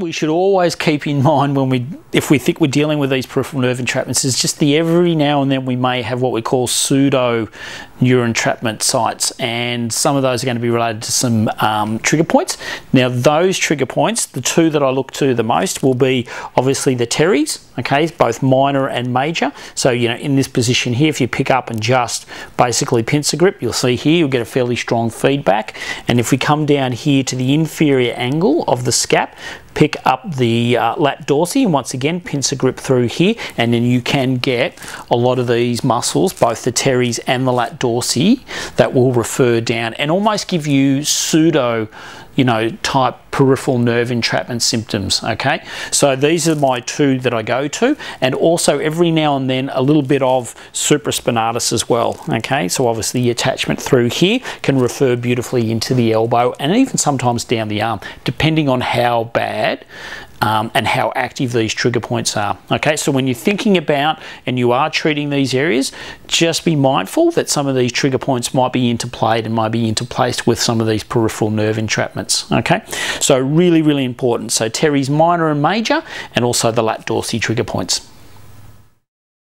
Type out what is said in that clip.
we should always keep in mind if we think we're dealing with these peripheral nerve entrapments is just every now and then we may have what we call pseudo neuroentrapment sites, and some of those are going to be related to some trigger points. Now those trigger points, the two that I look to the most will be obviously the teres, okay, both minor and major. So you know, in this position here, if you pick up and just basically pincer grip, you'll see here you'll get a fairly strong feedback. And if we come down here to the inferior angle of the scap, pick up the lat dorsi, and once again pincer grip through here, and then you can get a lot of these muscles, both the teres and the lat dorsi, that will refer down and almost give you pseudo, you know, type peripheral nerve entrapment symptoms. Okay, so these are my two that I go to, and also every now and then a little bit of supraspinatus as well. Okay, so obviously the attachment through here can refer beautifully into the elbow and even sometimes down the arm, depending on how bad and how active these trigger points are. Okay, so when you're thinking about and you are treating these areas, just be mindful that some of these trigger points might be interplayed and might be interplaced with some of these peripheral nerve entrapments. Okay, so really, really important. So teres minor and major, and also the lat dorsi trigger points.